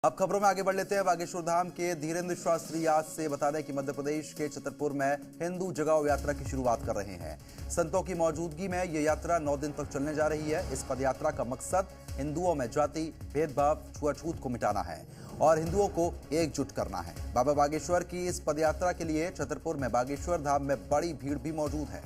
अब खबरों में आगे बढ़ लेते हैं। बागेश्वर धाम के धीरेन्द्र शास्त्री आज से बता दें कि मध्य प्रदेश के छतरपुर में हिंदू जगाओ यात्रा की शुरुआत कर रहे हैं। संतों की मौजूदगी में यह यात्रा 9 दिन तक चलने जा रही है। इस पदयात्रा का मकसद हिंदुओं में जाति भेदभाव छुआछूत को मिटाना है और हिंदुओं को एकजुट करना है। बाबा बागेश्वर की इस पदयात्रा के लिए छतरपुर में बागेश्वर धाम में बड़ी भीड़ भी मौजूद है।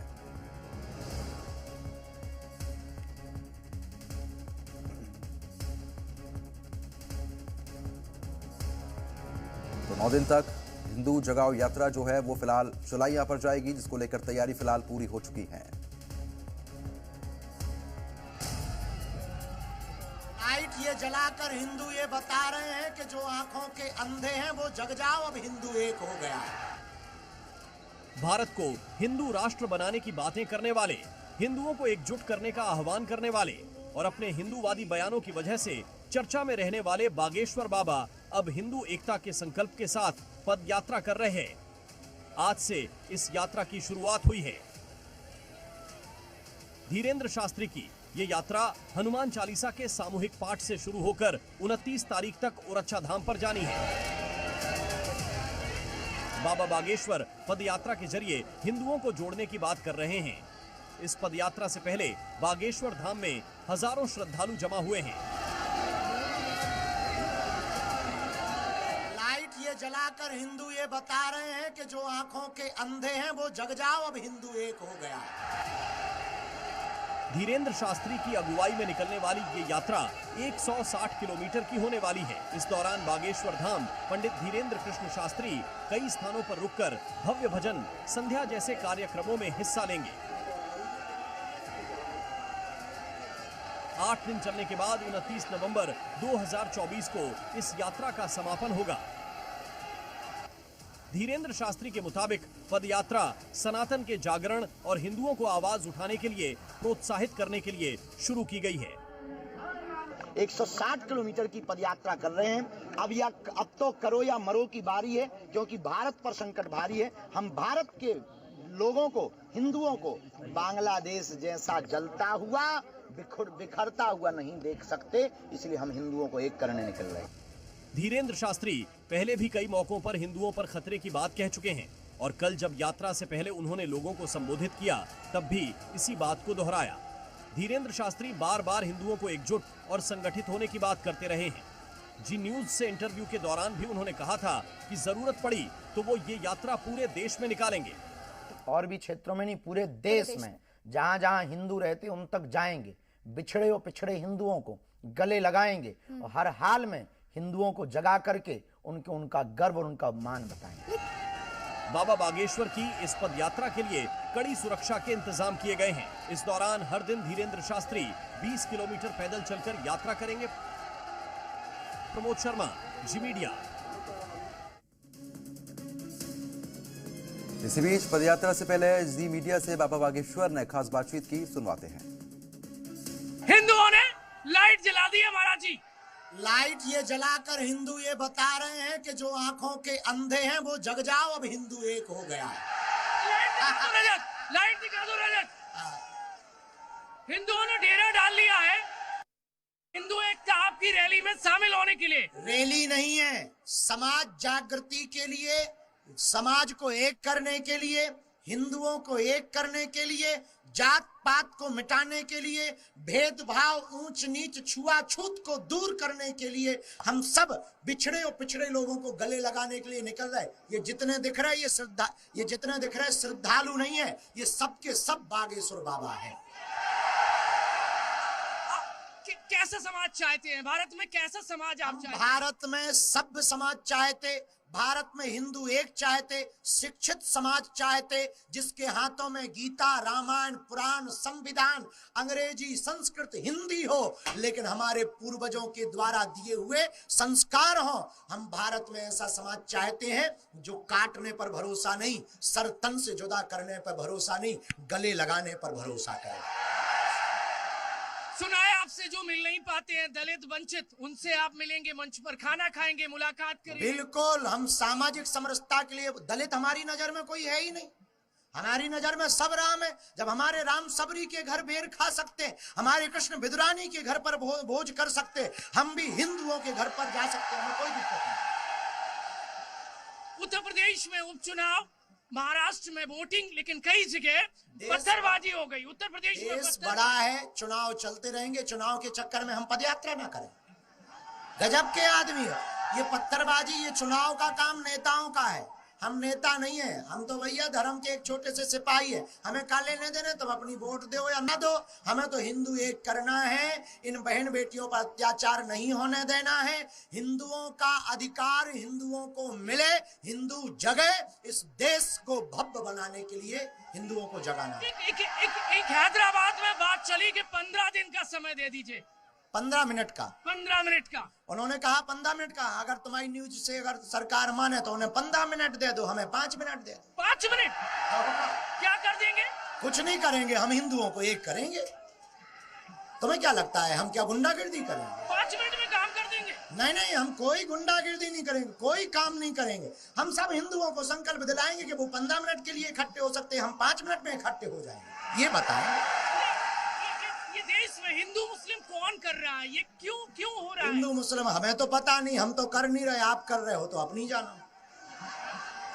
तो 9 दिन तक हिंदू जगाओ यात्रा जो है वो फिलहाल चौलाइयां पर जाएगी, जिसको लेकर तैयारी फिलहाल पूरी हो चुकी है। लाइट ये जलाकर हिंदू ये बता रहे हैं कि जो आंखों के अंधे हैं वो जग जाओ, अब हिंदू एक हो गया है। भारत को हिंदू राष्ट्र बनाने की बातें करने वाले, हिंदुओं को एकजुट करने का आह्वान करने वाले और अपने हिंदूवादी बयानों की वजह से चर्चा में रहने वाले बागेश्वर बाबा अब हिंदू एकता के संकल्प के साथ पद यात्रा कर रहे हैं। आज से इस यात्रा की शुरुआत हुई है। धीरेन्द्र शास्त्री की ये यात्रा हनुमान चालीसा के सामूहिक पाठ से शुरू होकर 29 तारीख तक ओरछा धाम पर जानी है। बाबा बागेश्वर पद यात्रा के जरिए हिंदुओं को जोड़ने की बात कर रहे हैं। इस पद यात्रा से पहले बागेश्वर धाम में हजारों श्रद्धालु जमा हुए हैं। ये जलाकर हिंदू ये बता रहे हैं कि जो आंखों के अंधे हैं वो जग जाओ, अब हिंदू एक हो गया है। धीरेन्द्र शास्त्री की अगुवाई में निकलने वाली ये यात्रा 160 किलोमीटर की होने वाली है। इस दौरान बागेश्वर धाम पंडित धीरेन्द्र कृष्ण शास्त्री कई स्थानों पर रुककर भव्य भजन, संध्या जैसे कार्यक्रमों में हिस्सा लेंगे। 8 दिन चलने के बाद 29 नवंबर 2024 को इस यात्रा का समापन होगा। धीरेन्द्र शास्त्री के मुताबिक पदयात्रा सनातन के जागरण और हिंदुओं को आवाज उठाने के लिए प्रोत्साहित करने के लिए शुरू की गई है। 160 किलोमीटर की पदयात्रा कर रहे हैं। अब तो करो या मरो की बारी है, क्योंकि भारत पर संकट भारी है। हम भारत के लोगों को, हिंदुओं को बांग्लादेश जैसा जलता हुआ, बिखरता हुआ नहीं देख सकते, इसलिए हम हिंदुओं को एक करने निकल रहे हैं। धीरेन्द्र शास्त्री पहले भी कई मौकों पर हिंदुओं पर खतरे की बात कह चुके हैं और कल जब यात्रा से पहले उन्होंने लोगों को संबोधित किया तब भी इसी बात को दोहराया। धीरेन्द्र शास्त्री बार बार हिंदुओं को एकजुट और संगठित होने की बात करते रहे हैं। जी न्यूज से इंटरव्यू के दौरान भी उन्होंने कहा था कि जरूरत पड़ी तो वो ये यात्रा पूरे देश में निकालेंगे। और भी क्षेत्रों में नहीं, पूरे देश में जहां जहां हिंदू रहते उन तक जाएंगे। बिछड़े और पिछड़े हिंदुओं को गले लगाएंगे और हर हाल में हिंदुओं को जगा करके उनका गर्व और उनका मान बताएंगे। बाबा बागेश्वर की इस पद यात्रा के लिए कड़ी सुरक्षा के इंतजाम किए गए हैं। इस दौरान हर दिन धीरेन्द्र शास्त्री 20 किलोमीटर पैदल चलकर यात्रा करेंगे। प्रमोद शर्मा, जी मीडिया। इसी बीच पदयात्रा से पहले जी मीडिया से बाबा बागेश्वर ने खास बातचीत की, सुनवाते हैं। हिंदुओं ने लाइट जला दी है महाराज जी। लाइट ये जलाकर हिंदू ये बता रहे हैं कि जो आंखों के अंधे हैं वो जग जाओ, अब हिंदू एक हो गया है। लाइट दिखा दो रजत। हिंदुओं ने डेरा डाल लिया है हिंदू एकता आपकी रैली में शामिल होने के लिए। रैली नहीं है, समाज जागृति के लिए, समाज को एक करने के लिए, हिंदुओं को एक करने के लिए, जात पात को मिटाने के लिए, भेदभाव, ऊंच नीच, छुआछूत को दूर करने के लिए, हम सब बिछड़े और पिछड़े लोगों को गले लगाने के लिए निकल रहे। ये जितने दिख रहे ये जितने दिख रहे श्रद्धालु नहीं है, ये सब के सब बागेश्वर बाबा है। कैसा समाज चाहते हैं भारत में? कैसा समाज आप चाहते हैं? भारत में सभ्य समाज चाहते, भारत में हिंदू एक चाहते, शिक्षित समाज चाहते, जिसके हाथों में गीता, रामायण, पुराण, संविधान, अंग्रेजी, संस्कृत, हिंदी हो, लेकिन हमारे पूर्वजों के द्वारा दिए हुए संस्कार हो। हम भारत में ऐसा समाज चाहते हैं जो काटने पर भरोसा नहीं, सर तन से जुदा करने पर भरोसा नहीं, गले लगाने पर भरोसा करे। सुना है आपसे जो मिल नहीं पाते हैं दलित वंचित, उनसे आप मिलेंगे, मंच पर खाना खाएंगे, मुलाकात करेंगे। बिल्कुल, हम सामाजिक समरसता के लिए, दलित हमारी नजर में कोई है ही नहीं। हमारी नजर में सब राम है। जब हमारे राम सबरी के घर बेर खा सकते, हमारे कृष्ण विदुरानी के घर पर भोज कर सकते, हम भी हिंदुओं के घर पर जा सकते हैं, हमें कोई दिक्कत नहीं। उत्तर प्रदेश में उपचुनाव, महाराष्ट्र में वोटिंग, लेकिन कई जगह पत्थरबाजी हो गई। उत्तर प्रदेश में देश बड़ा है, चुनाव चलते रहेंगे, चुनाव के चक्कर में हम पदयात्रा ना करें। गजब के आदमी है ये। पत्थरबाजी, ये चुनाव का काम नेताओं का है, हम नेता नहीं है। हम तो भैया धर्म के एक छोटे से सिपाही है। हमें का लेने देने, तुम अपनी वोट दो या ना दो, हमें तो हिंदू एक करना है। इन बहन बेटियों पर अत्याचार नहीं होने देना है। हिंदुओं का अधिकार हिंदुओं को मिले, हिंदू जगे। इस देश को भव्य बनाने के लिए हिंदुओं को जगाना है। एक हैदराबाद में बात चली कि 15 दिन का समय दे दीजिए। 15 मिनट का 15 मिनट का उन्होंने कहा, 15 मिनट का। अगर तुम्हारी न्यूज से अगर सरकार माने तो उन्हें 15 मिनट दे दो, हमें 5 मिनट दे दो। 5 मिनट क्या कर देंगे? कुछ नहीं करेंगे, हम हिंदुओं को एक करेंगे। तुम्हें क्या लगता है हम क्या गुंडागिर्दी करेंगे? 5 मिनट में काम कर देंगे? नहीं नहीं, हम कोई गुंडागिर्दी नहीं करेंगे, कोई काम नहीं करेंगे। हम सब हिंदुओं को संकल्प दिलाएंगे कि वो 15 मिनट के लिए इकट्ठे हो सकते हैं, हम 5 मिनट में इकट्ठे हो जाएंगे। ये बताएं, ये देश में हिंदू मुस्लिम कौन कर रहा है? ये क्यों हो रहा है? हिंदू मुस्लिम हमें तो पता नहीं, हम तो कर नहीं रहे। आप कर रहे हो तो अपनी जानो।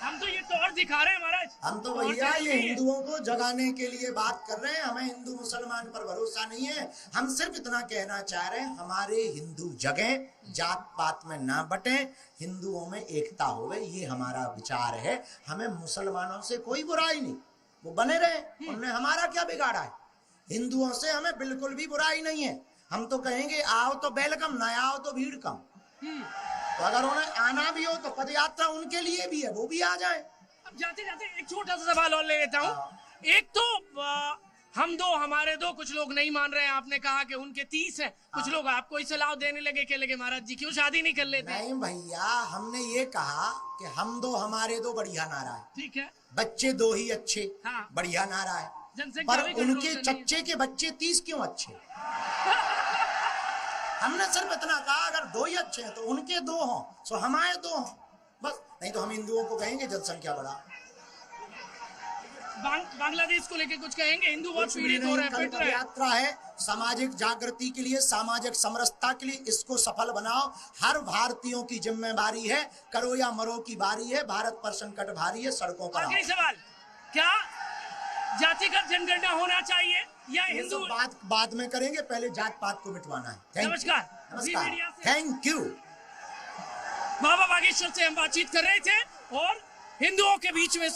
हम तो ये तौर दिखा रहे हैं महाराज। हम तो भैया ये हिंदुओं को जगाने के लिए बात कर रहे हैं। हमें हिंदू मुसलमान पर भरोसा नहीं है। हम सिर्फ इतना कहना चाह रहे हैं, हमारे हिंदू जगें, जात पात में ना बटे, हिंदुओं में एकता होवे, ये हमारा विचार है। हमें मुसलमानों से कोई बुराई नहीं, वो बने रहे, उन्होंने हमारा क्या बिगाड़ा है। हिंदुओं से हमें बिल्कुल भी बुराई नहीं है। हम तो कहेंगे आओ तो वेलकम, ना आओ तो भीड़ कम। तो अगर उन्हें आना भी हो तो पदयात्रा उनके लिए भी है, वो भी आ जाए। अब जाते जाते एक छोटा सा सवाल और ले लेता हूँ। एक तो हम दो हमारे दो, कुछ लोग नहीं मान रहे हैं। आपने कहा कि उनके 30 है, कुछ लोग आपको ही सलाह देने लगे कि लगे महाराज जी क्यों शादी नहीं कर लेते? नहीं भैया, हमने ये कहा कि हम दो हमारे दो बढ़िया नारा है। ठीक है, बच्चे दो ही अच्छे, हाँ। बढ़िया नारा है। जनसंख्या पर भी कंट्रोल उनके करनी है। चच्चे के बच्चे 30 क्यों अच्छे? हमने सिर्फ इतना कहा अगर दो ही अच्छे हैं तो उनके दो हों, सो हमारे दो हों, बस। नहीं तो हम हिंदुओं को कहेंगे जनसंख्या बढ़ा। बांग्लादेश को लेकर कुछ कहेंगे? हिंदू बहुत पीड़ित हो रहे हैं, पिट रहे हैं। यात्रा है सामाजिक जागृति के लिए, सामाजिक समरसता के लिए। इसको सफल बनाओ। हर भारतीयों की जिम्मेदारी है, करो या मरो की बारी है। भारत पर संकट भारी है, सड़कों पर आओ। आखिरी सवाल, क्या जातिगत जनगणना होना चाहिए या ये हिंदू? सब बात बाद में करेंगे, पहले जात पात को मिटवाना है। नमस्कार। नमस्कार, मीडिया से- थैंक यू। बाबा बागेश्वर से हम बातचीत कर रहे थे और हिंदुओं के बीच में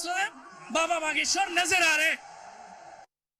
बाबा बागेश्वर नजर आ रहे हैं।